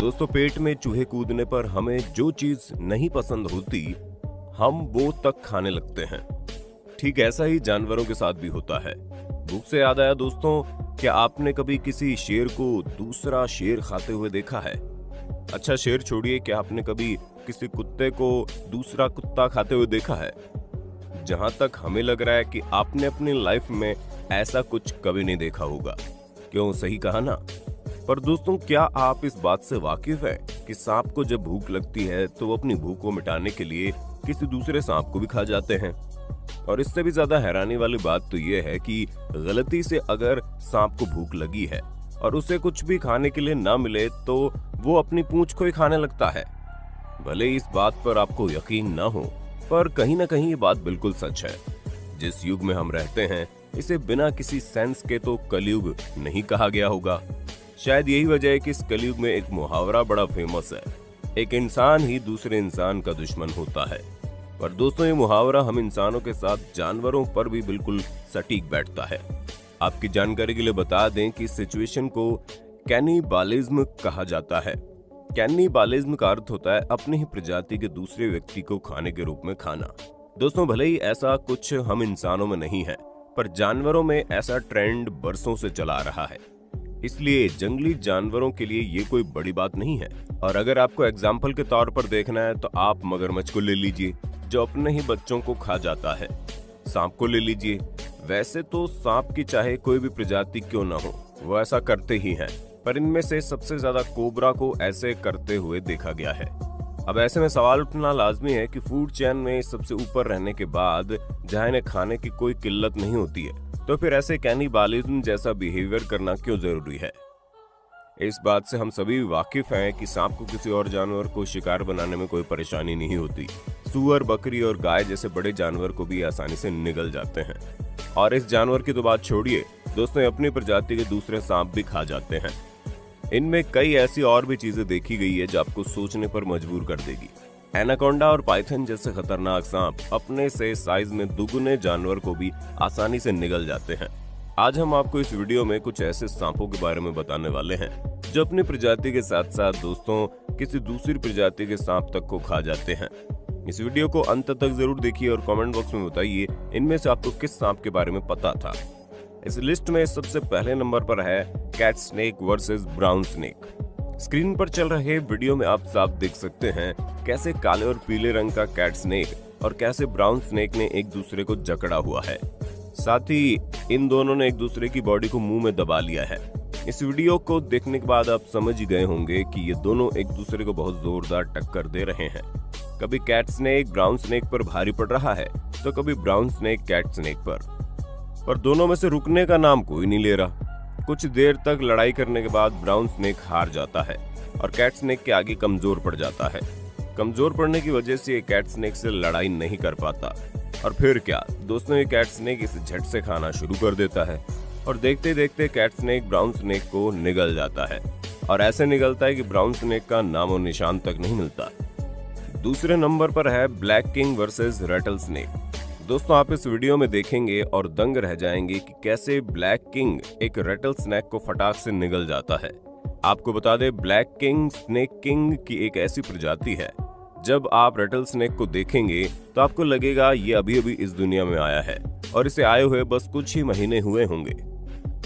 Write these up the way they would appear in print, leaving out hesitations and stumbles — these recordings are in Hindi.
दोस्तों, पेट में चूहे कूदने पर हमें जो चीज नहीं पसंद होती हम वो तक खाने लगते हैं। ठीक ऐसा ही जानवरों के साथ भी होता है। भूख से याद आया दोस्तों, क्या आपने कभी किसी शेर को दूसरा शेर खाते हुए देखा है? अच्छा, शेर छोड़िए, क्या आपने कभी किसी कुत्ते को दूसरा कुत्ता खाते हुए देखा है? जहां तक हमें लग रहा है कि आपने अपनी लाइफ में ऐसा कुछ कभी नहीं देखा होगा। क्यों, सही कहा ना? पर दोस्तों, क्या आप इस बात से वाकिफ है कि सांप को जब भूख लगती है तो वो अपनी भूख को मिटाने के लिए किसी दूसरे सांप को भी खा जाते हैं? और इससे भी ज्यादा हैरानी वाली बात तो ये है कि गलती से अगर सांप को भूख लगी है और उसे कुछ भी खाने के लिए ना मिले तो वो अपनी पूंछ को ही खाने लगता है। भले इस बात पर आपको यकीन ना हो, पर कहीं ना कहीं ये बात बिल्कुल सच है। जिस युग में हम रहते हैं, इसे बिना किसी सेंस के तो कलयुग नहीं कहा गया होगा। शायद यही वजह है कि इस कलयुग में एक मुहावरा बड़ा फेमस है, एक इंसान ही दूसरे इंसान का दुश्मन होता है। पर दोस्तों, ये मुहावरा हम इंसानों के साथ जानवरों पर भी बिल्कुल सटीक बैठता है। आपकी जानकारी के लिए बता दें कि इस सिचुएशन को कैनिबालिज्म कहा जाता है। कैनिबालिज्म का अर्थ होता है अपनी ही प्रजाति के दूसरे व्यक्ति को खाने के रूप में खाना। दोस्तों, भले ही ऐसा कुछ हम इंसानों में नहीं है, पर जानवरों में ऐसा ट्रेंड बरसों से चला आ रहा है। इसलिए जंगली जानवरों के लिए ये कोई बड़ी बात नहीं है। और अगर आपको एग्जाम्पल के तौर पर देखना है तो आप मगरमच्छ को ले लीजिए, जो अपने ही बच्चों को खा जाता है। सांप को ले लीजिए। वैसे तो सांप की चाहे कोई भी प्रजाति क्यों ना हो, वो ऐसा करते ही हैं, पर इनमें से सबसे ज्यादा कोबरा को ऐसे करते हुए देखा गया है। अब ऐसे में सवाल उठना लाजमी है कि फूड चेन में सबसे ऊपर रहने के बाद जहां इन्हें खाने की कोई किल्लत नहीं होती है, तो फिर ऐसे कैनिबालिज्म जैसा बिहेवियर करना क्यों जरूरी है? इस बात से हम सभी वाकिफ हैं कि सांप को किसी और जानवर को शिकार बनाने में कोई परेशानी नहीं होती। सूअर, बकरी और गाय जैसे बड़े जानवर को भी आसानी से निगल जाते हैं। और इस जानवर की तो बात छोड़िए दोस्तों, अपनी प्रजाति के दूसरे सांप भी खा जाते हैं। इनमें कई ऐसी और भी चीजें देखी गई है जो आपको सोचने पर मजबूर कर देगी। एनाकोंडा और पाइथन जैसे खतरनाक सांप अपने से साइज में दुगुने जानवर को भी आसानी से निगल जाते हैं। आज हम आपको इस वीडियो में कुछ ऐसे सांपों के बारे में बताने वाले हैं जो अपनी प्रजाति के साथ साथ दोस्तों किसी दूसरी प्रजाति के सांप तक को खा जाते हैं। इस वीडियो को अंत तक जरूर देखिए और कमेंट बॉक्स में बताइए इनमें से आपको किस सांप के बारे में पता था। इस लिस्ट में सबसे पहले नंबर पर है cat snake versus brown snake. Screen पर चल रहे वीडियो में आप साफ देख सकते हैं कैसे काले और पीले रंग का कैट स्नेक और कैसे ब्राउन स्नेक ने एक दूसरे को जकड़ा हुआ है। साथ ही इन दोनों ने एक दूसरे की बॉडी को मुंह में दबा लिया है। इस वीडियो को देखने के बाद आप समझ ही गए होंगे कि ये दोनों एक दूसरे को बहुत जोरदार टक्कर दे रहे हैं। कभी कैट स्नेक ब्राउन स्नेक पर भारी पड़ रहा है तो कभी ब्राउन स्नेक कैट स्नेक पर दोनों में से रुकने का नाम कोई नहीं ले रहा। कुछ देर तक लड़ाई करने के बाद ब्राउन स्नेक हार जाता है और कैट स्नेक के आगे कमजोर पड़ जाता है। कमजोर पड़ने की वजह से ये कैट स्नेक से लड़ाई नहीं कर पाता। और फिर क्या दोस्तों, ये कैट स्नेक इसे झट से खाना शुरू कर देता है और देखते देखते कैट स्नेक ब्राउन स्नेक को निगल जाता है। और ऐसे निगलता है कि ब्राउन स्नेक का नामो निशान तक नहीं मिलता। दूसरे नंबर पर है black king versus Ratle snake. दोस्तों, आप इस वीडियो में देखेंगे और दंग रह जाएंगे कि कैसे ब्लैक किंग एक रेटल स्नेक को फटाक से निगल जाता है। आपको बता दें, ब्लैक किंग स्नेक किंग की एक ऐसी प्रजाति है, जब आप रेटल स्नेक को देखेंगे तो आपको लगेगा ये अभी अभी इस दुनिया में आया है और इसे आए हुए बस कुछ ही महीने हुए होंगे।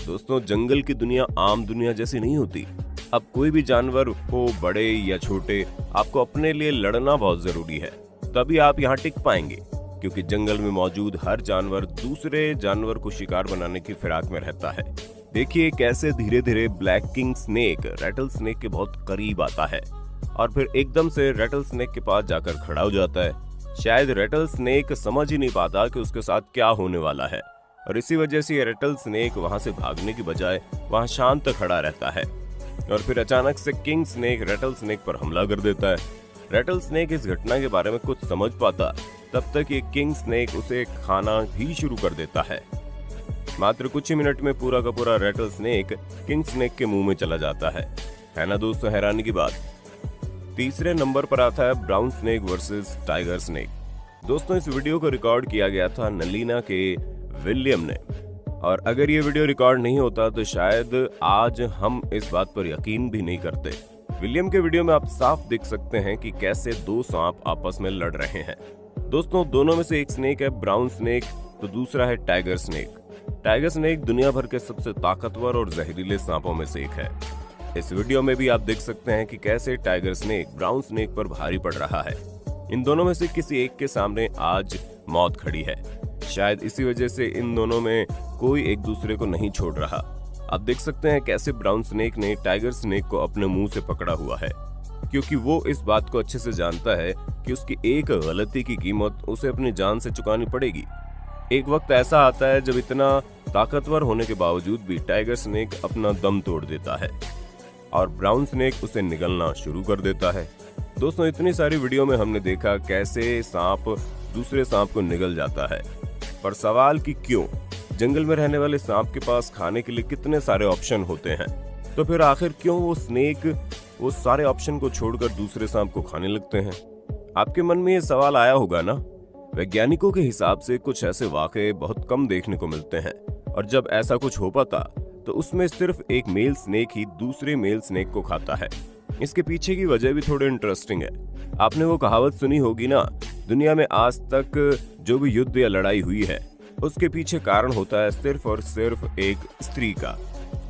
दोस्तों, जंगल की दुनिया आम दुनिया जैसी नहीं होती। अब कोई भी जानवर हो, बड़े या छोटे, आपको अपने लिए लड़ना बहुत जरूरी है, तभी आप यहाँ टिक पाएंगे। क्योंकि जंगल में मौजूद हर जानवर दूसरे जानवर को शिकार बनाने की फिराक में रहता है। देखिए कैसे धीरे धीरे black king snake Ratle snake के बहुत करीब आता है और फिर एकदम से रेटल स्नेक के पास जाकर खड़ा हो जाता है। शायद रेटल स्नेक समझ ही नहीं पाता कि उसके साथ क्या होने वाला है और इसी वजह से रेटल स्नेक वहां से भागने की बजाय वहां शांत खड़ा रहता है। और फिर अचानक से किंग स्नेक रेटल स्नेक पर हमला कर देता है। रेटल स्नेक इस घटना के बारे में कुछ समझ पाता तब तक ये किंग स्नेक उसे खाना ही शुरू कर देता है। मात्र कुछ ही मिनट में पूरा का पूरा रेटल स्नेक किंग स्नेक के मुंह में चला जाता है ना दोस्तों, हैरानी की बात। तीसरे नंबर पर आता है brown snake versus tiger snake. दोस्तों, इस वीडियो को रिकॉर्ड किया गया था नलीना के विलियम ने और अगर ये वीडियो रिकॉर्ड नहीं होता तो शायद आज हम इस बात पर यकीन भी नहीं करते। विलियम के वीडियो में आप साफ देख सकते हैं कि कैसे दो सांप आपस में लड़ रहे हैं। दोस्तों, दोनों में से एक स्नेक है ब्राउन स्नेक, तो दूसरा है टाइगर स्नेक। टाइगर स्नेक दुनिया भर के सबसे ताकतवर और जहरीले सांपों में से एक है। इस वीडियो में भी आप देख सकते हैं कि कैसे टाइगर स्नेक ब्राउन स्नेक पर भारी पड़ रहा है। इन दोनों में से किसी एक के सामने आज मौत खड़ी है। शायद इसी वजह से इन दोनों में कोई एक दूसरे को नहीं छोड़ रहा। आप देख सकते हैं कैसे ब्राउन स्नेक ने टाइगर स्नेक को अपने मुंह से पकड़ा हुआ है, क्योंकि वो इस बात को अच्छे से जानता है कि उसकी एक गलती की कीमत उसे अपनी जान से चुकानी पड़ेगी। एक वक्त ऐसा आता है जब इतना ताकतवर होने के बावजूद भी टाइगर स्नेक अपना दम तोड़ देता है और ब्राउन स्नेक उसे निगलना शुरू कर देता है। दोस्तों, इतनी सारी वीडियो में हमने देखा कैसे सांप दूसरे सांप को निगल जाता है, पर सवाल कि क्यों? जंगल में रहने वाले सांप के पास खाने के लिए कितने सारे ऑप्शन होते हैं, तो फिर आखिर क्यों वो स्नेक वो सारे ऑप्शन को छोड़कर दूसरे सांप को खाने लगते हैं? आपके मन में ये सवाल आया होगा ना? वैज्ञानिकों के हिसाब से कुछ ऐसे वाकये बहुत कम देखने को मिलते हैं, और जब ऐसा कुछ हो पाता तो उसमें सिर्फ एक मेल स्नेक ही दूसरे मेल स्नेक को खाता है। इसके पीछे की वजह भी थोड़ी इंटरेस्टिंग है। आपने वो कहावत सुनी होगी ना, दुनिया में आज तक जो भी युद्ध या लड़ाई हुई है उसके पीछे कारण होता है सिर्फ और सिर्फ एक स्त्री का।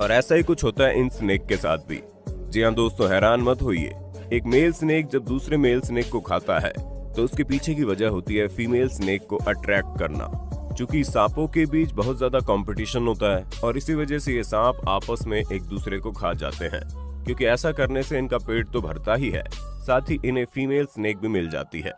और ऐसा ही कुछ होता है इन स्नेक के साथ भी। जी हाँ दोस्तों, हैरान मत होइए। एक मेल स्नेक जब दूसरे मेल स्नेक को खाता है तो उसके पीछे की वजह होती है फीमेल स्नेक को अट्रैक्ट करना। चूंकि सांपों के बीच बहुत ज्यादा कंपटीशन होता है और इसी वजह से ये सांप आपस में एक दूसरे को खा जाते हैं, क्योंकि ऐसा करने से इनका पेट तो भरता ही है, साथ ही इन्हें फीमेल स्नेक भी मिल जाती है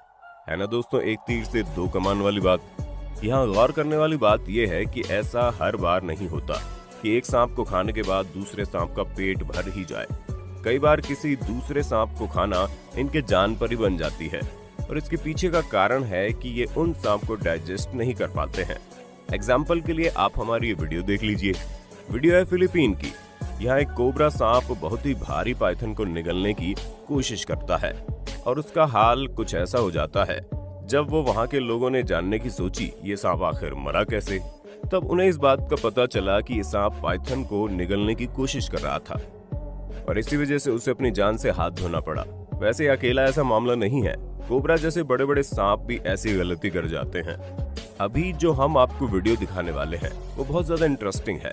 ना दोस्तों? एक तीर से दो कमान वाली बात। यहाँ गौर करने वाली बात यह है कि ऐसा हर बार नहीं होता कि एक सांप को खाने के बाद दूसरे सांप का पेट भर ही जाए। कई बार किसी दूसरे सांप को खाना इनके जान पर ही बन जाती है, और इसके पीछे का कारण है कि ये उन सांप को डाइजेस्ट नहीं कर पाते हैं। एग्जाम्पल के लिए आप हमारी ये वीडियो देख लीजिए। वीडियो है फिलीपीन की। यहाँ एक कोबरा सांप बहुत ही भारी पाइथन को निगलने की कोशिश करता है, और उसका हाल कुछ ऐसा हो जाता है। जब वो वहाँ के लोगों ने जानने की सोची ये सांप आखिर मरा कैसे, तब उन्हें इस बात का पता चला कि ये सांप पाइथन को निगलने की कोशिश कर रहा था, और इसी वजह से उसे अपनी जान से हाथ धोना पड़ा। वैसे अकेला ऐसा मामला नहीं है, कोबरा जैसे बड़े बड़े सांप भी ऐसी गलती कर जाते हैं। अभी जो हम आपको वीडियो दिखाने वाले हैं वो बहुत ज्यादा इंटरेस्टिंग है।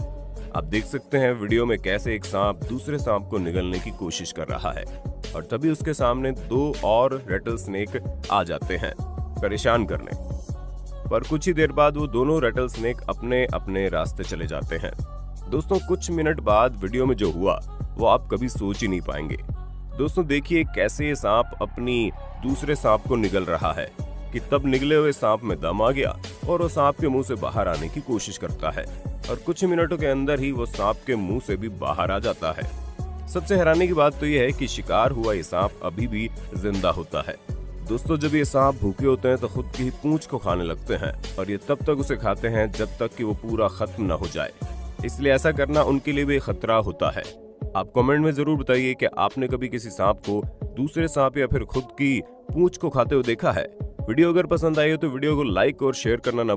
आप देख सकते हैं वीडियो में कैसे एक सांप दूसरे सांप को निगलने की कोशिश कर रहा है, और तभी उसके सामने दो और रेटल स्नेक आ जाते हैं परेशान करने। पर कुछ ही देर बाद वो दोनों रेटल स्नेक अपने अपने रास्ते चले जाते हैं। दोस्तों, कुछ मिनट बाद वीडियो में जो हुआ वो आप कभी सोच ही नहीं पाएंगे। दोस्तों, देखिए कैसे ये सांप अपनी दूसरे सांप को निगल रहा है कि तब निगले हुए सांप में दम आ गया और वो सांप के मुंह से बाहर आने की कोशिश करता है, और कुछ मिनटों के अंदर ही वो सांप के मुंह से भी बाहर आ जाता है। सबसे हैरानी की बात तो यह है कि शिकार हुआ ये सांप अभी भी जिंदा होता है। दोस्तों, जब ये सांप भूखे होते हैं तो खुद की ही पूंछ को खाने लगते हैं, और ये तब तक उसे खाते हैं जब तक कि वो पूरा खत्म न हो जाए। इसलिए ऐसा करना उनके लिए भी खतरा होता है। आप कमेंट में जरूर बताइए कि आपने कभी किसी सांप को दूसरे सांप या फिर खुद की पूंछ को खाते हुए देखा है। वीडियो अगर पसंद आई हो तो वीडियो को लाइक और शेयर करना ना